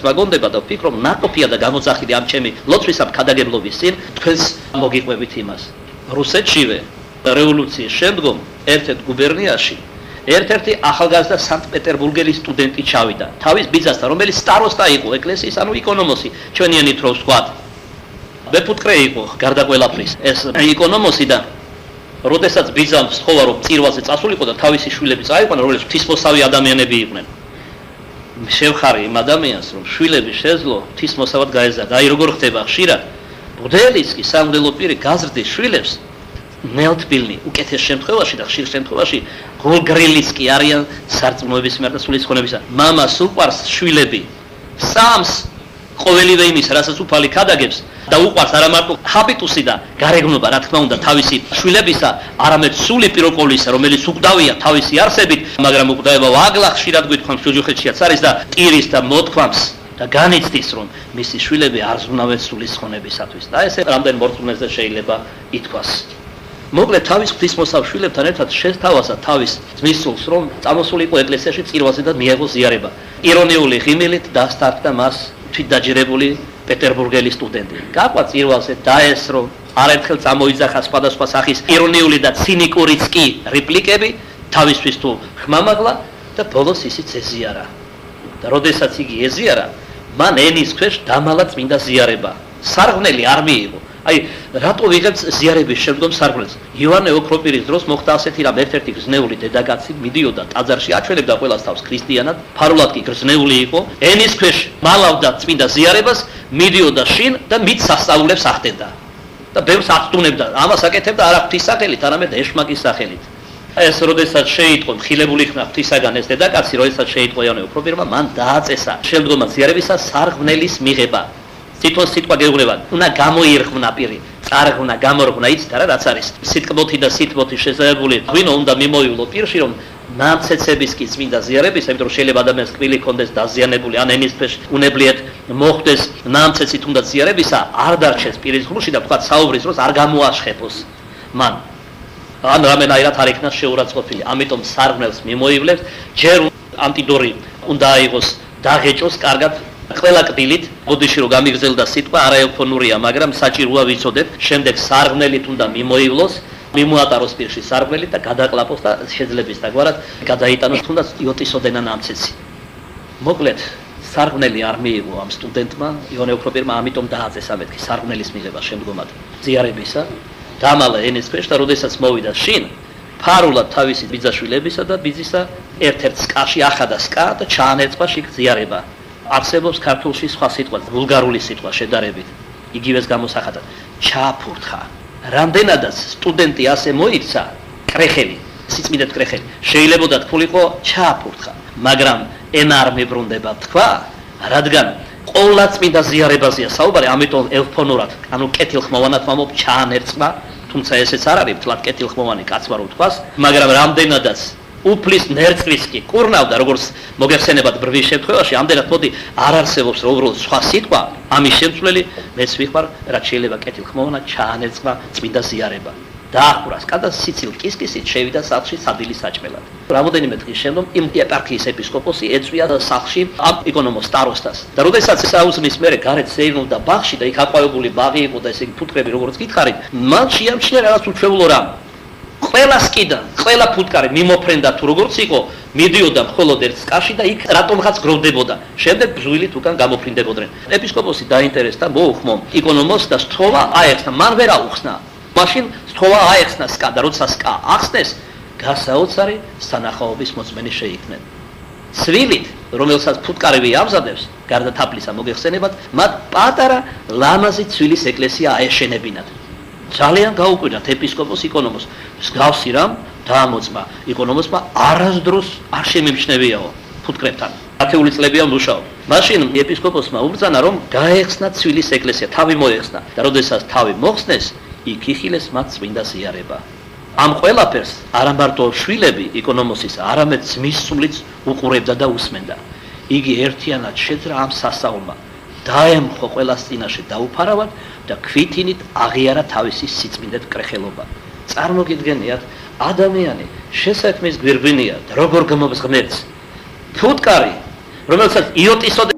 მაგონდება და ვფიქრობ, ნაყოფია და გამოძახილი ამ ჩემი ლოცვისა მქადაგებლობის წინ თქვენს მოგიყვებით იმას. რუსეთშივე რევოლუციის შემდგომ ერთ-ერთ გუბერნიაში ერთ-ერთი ახალგაზრდა სანქტ-პეტერბურგელი სტუდენტი ჩავიდა. თავის ბიძასთან, რომელიც სტაროსტა იყო ეკლესიის, ანუ იკონომოსი, ჩვენიანით რო ვსვათ. ბეფუტკრე იყო გარდა ყველაფრის. ეს იკონომოსი და როდესაც ბიძამ სთხოვა რომ წირვალზე წასულიყო და თავისი შვილები წაიყვანა, რომლებიც ღვთისმოსავი ადამიანები იყვნენ. შევხარი იმ ადამიანს, რომ შვილები შეძლო ღვთისმოსავად გაეზარდა. აი როგორ ხდება ხშირად. ბუდელის კი სამღვდელო პირი გაზრდის შვილებს ნელთბილნი უკეთეს შემთხვევაში და ხშირ შემთხვევაში გოლგრილიც კი არიან სარწმუნოების მიმართ და სულისხონებისა. მამას უყვარს შვილები. სამს ყოველივე იმის, რასაც უფალი ქადაგებს და უყვარს არა მარტო ჰაბიტუსი და გარეგნობა, რა თქმა უნდა, თავისი შვილებისა, არამედ სული პიროყოლისა, რომელიც უკვდავია თავისი არსებით, მაგრამ უკვდავება ვაგლა ხშირად გვითხოვს ჯოჯოხეთშიაც არის და ტირის და მოთქვამს და განიცდის, რომ მისი შვილები არ ზრუნავენ სულისხონებისათვის. და ესე რამდენ მორწმუნეზე შეიძლება ითქვას. მოკლედ თავის ღვთისმოსავ შვილებთან ერთად შესთავაზა თავის ძმის სულს, რომ წამოსულიყო ეკლესიაში წირვალზე და მიეღო ზიარება. ირონიული ღიმილით დასტარგდა მას თვითდაჯერებული პეტერბურგელი სტუდენტი. გაყვა წირვალზე, დაესრო, არაერთხელ წამოიძახა სხვადასხვა სახის ირონიული და ცინიკურიც კი რეპლიკები, თავისთვის თუ ხმამაღლა და ბოლოს ისიც ეზიარა. და როდესაც იგი ეზიარა, მან ენის ქვეშ დამალა წმინდა ზიარება. სარღვნელი არ მიიღო. აი, რატო ვიღებთ ზიარების შემდგომ სარღვნელს? ივანე ოქროპირის დროს მოხდა ასეთი რამ, ერთ-ერთი გრძნეული დედაკაცი მიდიოდა ტაძარში, აჩვენებდა ყველას თავს ქრისტიანად, ფარულად კი გრძნეული იყო, ენის ქვეშ მალავდა წმინდა ზიარებას, მიდიოდა შინ და მით სასწაულებს ახდენდა. და ბევრს აცდუნებდა, ამას აკეთებდა არა ღვთის სახელით, არამედ ეშმაკის სახელით. ეს როდესაც შეიტყო, ხილებული ხნა ღვთისაგან ეს დედაკაცი, როდესაც შეიტყო ივანე ოქროპირმა, მან დააწესა შემდგომად ზიარებისა სარღვნელის მიღება. თვითონ სიტყვა გეუბნება, უნდა გამოირღვნა პირი, წარღვნა, გამორღვნა, იცით რა რაც არის. სიტკბოთი და სიტბოთი შეზავებული, ვინო უნდა მიმოივლო პირში, რომ ნამცეცების კი წმინდა ზიარებისა, იმიტომ რომ შეიძლება ადამიანს კბილი ჰქონდეს დაზიანებული, ან ენის ქვეშ უნებლიეთ მოხვდეს ნამცეცი თუნდაც ზიარებისა, არ დარჩეს პირის ღრუში და თქვა საუბრის დროს არ გამოაშხებოს მან. ან რამენაირად არ იქნას შეურაცხყოფილი. ამიტომ სარღვნელს მიმოივლებს, ჯერ ანტიდორი უნდა აიღოს, დაღეჭოს კარგად ყველა კბილით, ბოდიში რომ გამიგრძელდა სიტყვა, არაელფონურია, მაგრამ საჭიროა ვიცოდეთ, შემდეგ სარღვნელით უნდა მიმოივლოს, მიმოატაროს პირში სარღვნელი და გადაკლაპოს და შეძლების დაგვარად გადაიტანოს თუნდაც იოტისოდენა ნამცეცი. მოკლედ, სარღვნელი არ მიიღო ამ სტუდენტმა, ივანე ოქროპირმა, ამიტომ დააწესა მეთქი სარღვნელის მიღება შემდგომად ზიარებისა, დამალა ენის ქვეშ და როდესაც მოვიდა შინ, ფარულად თავისი ბიძაშვილებისა და ბიძისა ერთ-ერთ სკაში ახადა სკა და ჩაანერწყა შიგ ზიარება. არსებობს ქართულში სხვა სიტყვა, ვულგარული სიტყვა შედარებით. იგივეს გამოსახატა. ჩააფურთხა. რამდენადაც სტუდენტი ასე მოიქცა, კრეხელი, სიწმინდეთ კრეხელი. შეიძლებოდა თქულიყო ჩააფურთხა, მაგრამ ენა არ მიბრუნდება თქვა, რადგან ყოვლა წმინდა ზიარებაზეა საუბარი, ამიტომ ელფონურად, ანუ კეთილხმოვანად მომობ ჩაანერწყა, თუმცა ესეც არ არის თლად კეთილხმოვანი კაცმა რო თქვას, მაგრამ რამდენადაც უფლის ნერწლის კი კურნავდა, როგორც მოგეხსენებათ ბრვის შემთხვევაში, ამდენად მოდი არ არსებობს უბრალოდ სხვა სიტყვა, ამის შემცვლელი მეც ვიხმარ, რაც შეიძლება კეთილხმოვანად ჩაანერწყა წმინდა ზიარება. დაახურა სკა და სიცილ კისკისით შევიდა სახლში სადილის საჭმელად. რამოდენიმე დღის შემდგომ იმ ეპარქიის ეპისკოპოსი ეწვია სახლში ამ იკონომოს სტაროსტას. და როდესაც საუზმის მერე გარეთ ზეირნობდა ბაღში და იქ აყვავებული ბაღი იყო და ესე იგი ფუტკრები როგორც გითხარით, მან შეამჩნია რაღაც უჩვეულო რამ. ყველა სკიდან, ყველა ფუტკარი მიმოფრენდა თუ როგორც იყო, მიდიოდა მხოლოდ ერთ სკაში და იქ რატომღაც გროვდებოდა. შემდეგ ბზვილით უკან გამოფრინდებოდნენ. ეპისკოპოსი დაინტერესდა, მოუხმო იკონომოს და სთხოვა აეხსნა, მან ვერ აუხსნა. მაშინ სთხოვა აეხსნა სკა და როცა სკა ახსნეს, გასაოცარი სანახაობის მოწმენი შეიქმნენ. ცვილით, რომელსაც ფუტკარები ამზადებს, გარდა თაფლისა მოგეხსენებათ, მათ პატარა ლამაზი ცვილის ეკლესია აეშენებინათ. ძალიან გაუკვირდათ ეპისკოპოს იკონომოს. მსგავსი რამ დაამოწმა იკონომოსმა არასდროს არ შემიმჩნევიაო ფუტკრებთან. ათეული წლებია მუშაობ. მაშინ ეპისკოპოსმა უბრძანა, რომ გაეხსნა ცვილის ეკლესია, თავი მოეხსნა და როდესაც თავი მოხსნეს, იქ იხილეს მათ წმინდა ზიარება. ამ ყველაფერს არა მარტო შვილები იკონომოსის, არამედ ძმის სულიც უყურებდა და უსმენდა. იგი ერთიანად შეძრა ამ სასწაულმა. დაემხო ყველას წინაშე დაუფარავად და ქვითინით აღიარა თავისი სიწმინდეთ კრეხელობა. წარმოგიდგენიათ, ადამიანი შესაქმის გვირგვინია და როგორ გამომზღნებს. ფუტკარი, რომელსაც იოტისოდ